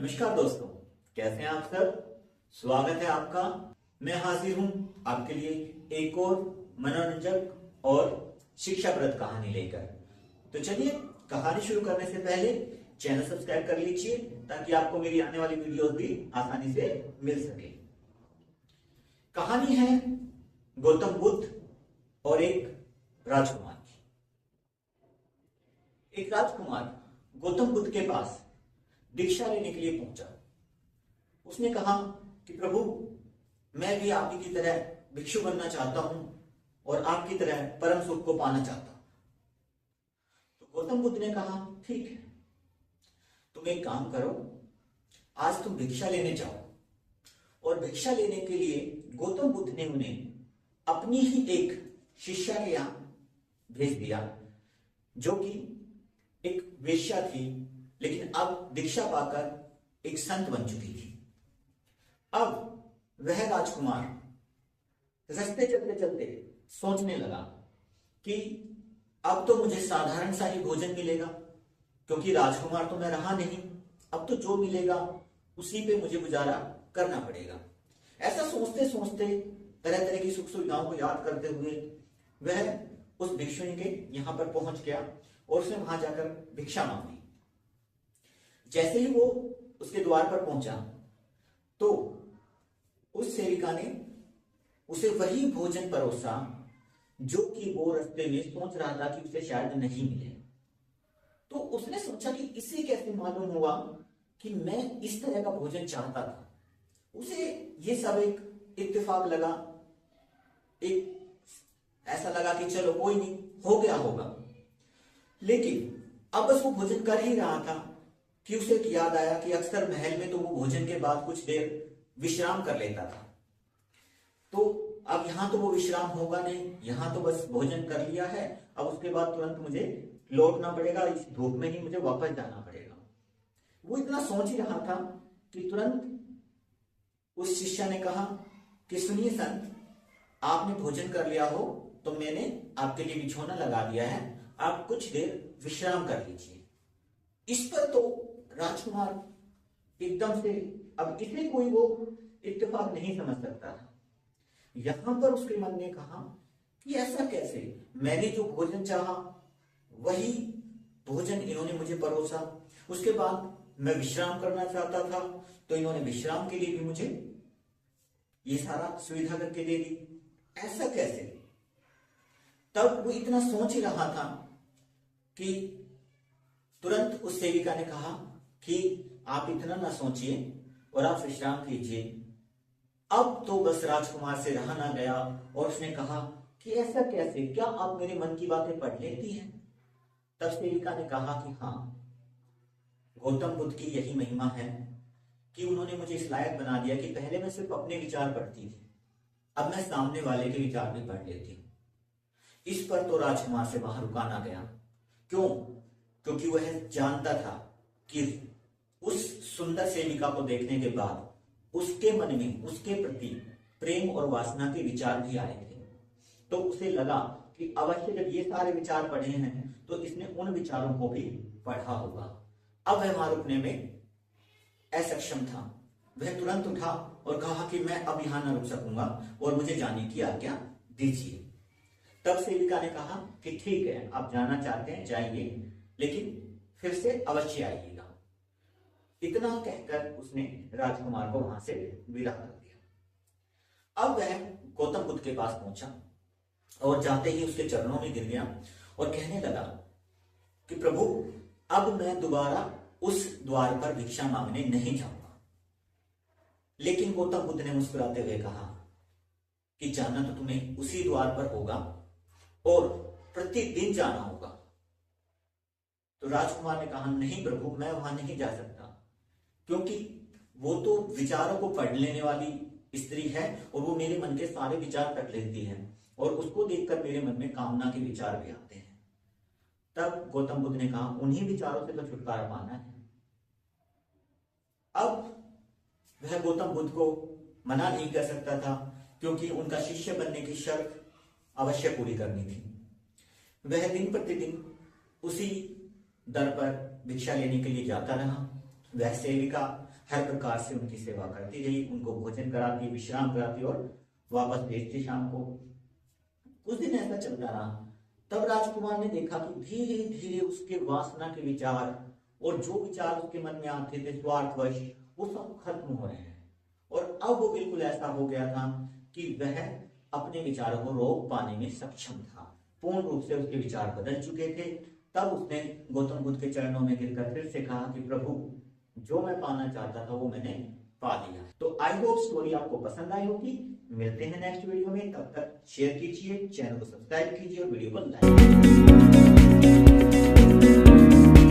नमस्कार दोस्तों, कैसे हैं आप सब। स्वागत है आपका। मैं हाजिर हूं आपके लिए एक और मनोरंजक और शिक्षाप्रद कहानी लेकर। तो चलिए, कहानी शुरू करने से पहले चैनल सब्सक्राइब कर लीजिए ताकि आपको मेरी आने वाली वीडियोस भी आसानी से मिल सके। कहानी है गौतम बुद्ध और एक राजकुमार की। एक राजकुमार गौतम बुद्ध के पास दीक्षा लेने के लिए पहुंचा। उसने कहा कि प्रभु, मैं भी आप ही की तरह भिक्षु बनना चाहता हूं और आपकी तरह परम सुख को पाना चाहता हूं। तो गौतम बुद्ध ने कहा, ठीक है, तुम एक काम करो, आज तुम भिक्षा लेने जाओ। और भिक्षा लेने के लिए गौतम बुद्ध ने उन्हें अपनी ही एक शिष्या के यहां भेज दिया, जो कि एक वेश्या थी, लेकिन अब दीक्षा पाकर एक संत बन चुकी थी। अब वह राजकुमार रास्ते चलते चलते सोचने लगा कि अब तो मुझे साधारण सा ही भोजन मिलेगा, क्योंकि राजकुमार तो मैं रहा नहीं। अब तो जो मिलेगा उसी पे मुझे गुजारा करना पड़ेगा। ऐसा सोचते सोचते, तरह तरह की सुख सुविधाओं को याद करते हुए वह उस भिक्षुनी के यहां पर पहुंच गया और उसने वहां जाकर भिक्षा मांगी। जैसे ही वो उसके द्वार पर पहुंचा तो उस सेविका ने उसे वही भोजन परोसा जो कि वो रास्ते में सोच रहा था कि उसे शायद नहीं मिले। तो उसने सोचा कि इसे कैसे मालूम हुआ कि मैं इस तरह का भोजन चाहता था। उसे ये सब एक इत्तेफाक लगा, एक ऐसा लगा कि चलो कोई नहीं, हो गया होगा। लेकिन अब बस वो भोजन कर ही रहा था कि उसे याद आया कि अक्सर महल में तो वो भोजन के बाद कुछ देर विश्राम कर लेता था। तो अब यहां तो वो विश्राम होगा नहीं, यहां तो बस भोजन कर लिया है, अब उसके बाद तुरंत मुझे लौटना पड़ेगा, इस धूप में ही मुझे वापस जाना पड़ेगा। वो इतना सोच ही रहा था कि तुरंत उस शिष्य ने कहा कि सुनिए संत, आपने भोजन कर लिया हो तो मैंने आपके लिए बिछौना लगा दिया है, आप कुछ देर विश्राम कर लीजिए। इस पर तो राजकुमार एकदम से, अब इसे कोई वो इत्तेफाक नहीं समझ सकता था। यहां पर उसके मन ने कहा कि ऐसा कैसे, मैंने जो भोजन चाहा वही भोजन इन्होंने मुझे परोसा, उसके बाद मैं विश्राम करना चाहता था तो इन्होंने विश्राम के लिए भी मुझे ये सारा सुविधा करके दे दी, ऐसा कैसे। तब वो इतना सोच ही रहा था कि तुरंत उस सेविका ने कहा कि आप इतना ना सोचिए और आप विश्राम कीजिए। अब तो बस राजकुमार से रहा ना गया और उसने कहा कि ऐसा कैसे, क्या आप मेरे मन की बातें पढ़ लेती हैं। तब सेविका ने कहा कि हाँ, गौतम बुद्ध की यही महिमा है कि उन्होंने मुझे इस लायक बना दिया कि पहले मैं सिर्फ अपने विचार पढ़ती थी, अब मैं सामने वाले के विचार भी पढ़ लेती हूँ। इस पर तो राजकुमार से वहां रुका ना गया। क्यों? क्योंकि वह जानता था कि उस सुंदर सेविका को देखने के बाद उसके मन में उसके प्रति प्रेम और वासना के विचार भी आए थे। तो उसे लगा कि अवश्य जब ये सारे विचार पढ़े हैं तो इसने उन विचारों को भी पढ़ा होगा। अब वह वहां रुकने में असक्षम था। वह तुरंत उठा और कहा कि मैं अब यहां न रुक सकूंगा और मुझे जाने की आज्ञा दीजिए। तब सेविका ने कहा कि ठीक है, आप जाना चाहते हैं जाइए, लेकिन फिर से अवश्य आइएगा। इतना कहकर उसने राजकुमार को वहां से विदा कर दिया। अब वह गौतम बुद्ध के पास पहुंचा और जाते ही उसके चरणों में गिर गया और कहने लगा कि प्रभु, अब मैं दोबारा उस द्वार पर भिक्षा मांगने नहीं जाऊंगा। लेकिन गौतम बुद्ध ने मुस्कुराते हुए कहा कि जाना तो तुम्हें उसी द्वार पर होगा और प्रतिदिन जाना होगा। तो राजकुमार ने कहा, नहीं प्रभु, मैं वहां नहीं जा सकता, क्योंकि वो तो विचारों को पढ़ लेने वाली स्त्री है और वो मेरे मन के सारे विचार पढ़ लेती है और उसको देखकर मेरे मन में कामना के विचार भी आते हैं। तब गौतम बुद्ध ने कहा, उन्हीं विचारों से तो छुटकारा पाना है। अब वह गौतम बुद्ध को मना नहीं कर सकता था, क्योंकि उनका शिष्य बनने की शर्त अवश्य पूरी करनी थी। वह दिन प्रतिदिन उसी दर पर भिक्षा लेने के लिए जाता रहा। वह सेविका हर प्रकार से उनकी सेवा करती रही, उनको भोजन कराती, विश्राम कराती और वापस भेजती शाम को। कुछ दिन ऐसा चलता रहा। तब राजकुमार ने देखा कि धीरे धीरे उसके वासना के विचार और जो विचार उसके मन में आते थे स्वार्थवश, वो सब खत्म हो रहे हैं। और अब वो बिल्कुल ऐसा हो गया था कि वह अपने विचारों को रोक पाने में सक्षम था। पूर्ण रूप से उसके विचार बदल चुके थे। तब उसने गौतम बुद्ध के चरणों में गिरकर फिर से कहा कि प्रभु, जो मैं पाना चाहता था वो मैंने पा लिया। तो आई होप स्टोरी आपको पसंद आई होगी। मिलते हैं नेक्स्ट वीडियो में, तब तक शेयर कीजिए, चैनल को सब्सक्राइब कीजिए और वीडियो को लाइक कीजिए।